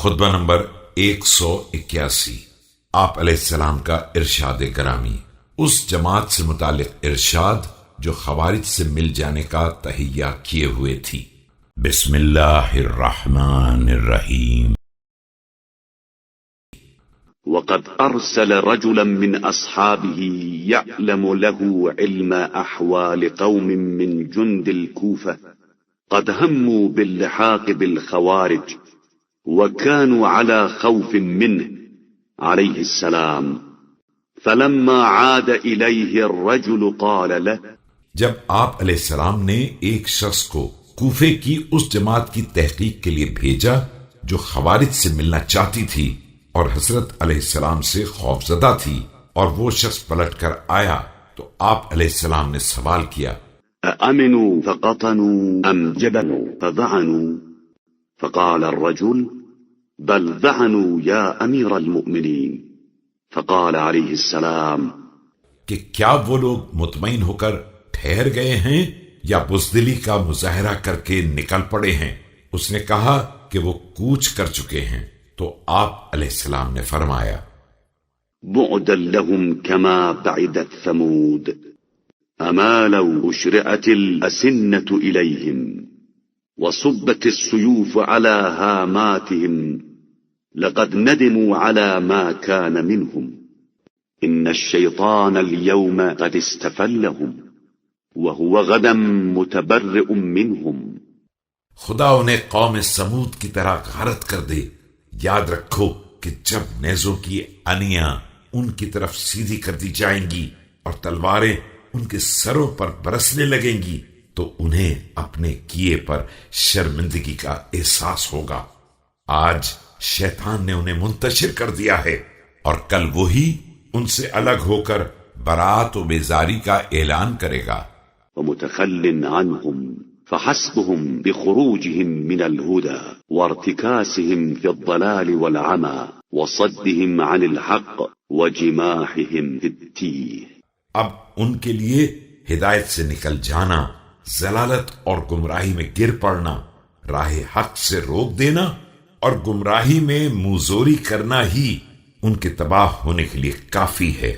خطبہ نمبر 181۔ آپ علیہ السلام کا ارشاد گرامی۔ اس جماعت سے متعلق ارشاد جو خوارج سے مل جانے کا تہیہ کیے ہوئے تھی۔ بسم اللہ الرحمن الرحیم۔ وقد أرسل رجلا من أصحابه يعلم له علم أحوال قوم من جند الكوفة قد هموا باللحاق بالخوارج وكانوا على خوف منه عليه السلام فلما عاد إليه الرجل قال له، جب آپ علیہ السلام نے ایک شخص کو کوفے کی اس جماعت کی تحقیق کے لیے بھیجا جو خوارج سے ملنا چاہتی تھی اور حضرت علیہ السلام سے خوف زدہ تھی، اور وہ شخص پلٹ کر آیا تو آپ علیہ السلام نے سوال کیا، أأمنوا فقطنوا أم جبنوا فذعنوا؟ فقال الرجل بل ذعنوا يا أمير المؤمنين. فقال عليه السلام کہ کیا وہ لوگ مطمئن ہو کر ٹھہر گئے ہیں یا بزدلی کا مظاہرہ کر کے نکل پڑے ہیں؟ اس نے کہا کہ وہ کوچ کر چکے ہیں، تو آپ علیہ السلام نے فرمایا، بعدا لهم كما بعدت ثمود أما لو أشرعت الأسنة إليهم وصبت السيوف على هاماتهم لقد ندموا على ما كان منهم إن الشيطان اليوم قد استفلهم وهو غدا متبرئ منهم۔ خدا انہیں قوم سمود کی طرح غارت کر دے۔ یاد رکھو کہ جب نیزوں کی انیاں ان کی طرف سیدھی کر دی جائیں گی اور تلواریں ان کے سروں پر برسنے لگیں گی تو انہیں اپنے کیے پر شرمندگی کا احساس ہوگا۔ آج شیطان نے انہیں منتشر کر دیا ہے اور کل وہی ان سے الگ ہو کر برات و بیزاری کا اعلان کرے گا۔ ومتخل عنهم فحسبهم بخروجهم من الهدى وارتكاسهم في الضلال والعمى وصدهم عن الحق وجماحهم في التيه۔ اب ان کے لیے ہدایت سے نکل جانا، ضلالت اور گمراہی میں گر پڑنا، راہ حق سے روک دینا اور گمراہی میں منہ زوری کرنا ہی ان کے تباہ ہونے کے لیے کافی ہے۔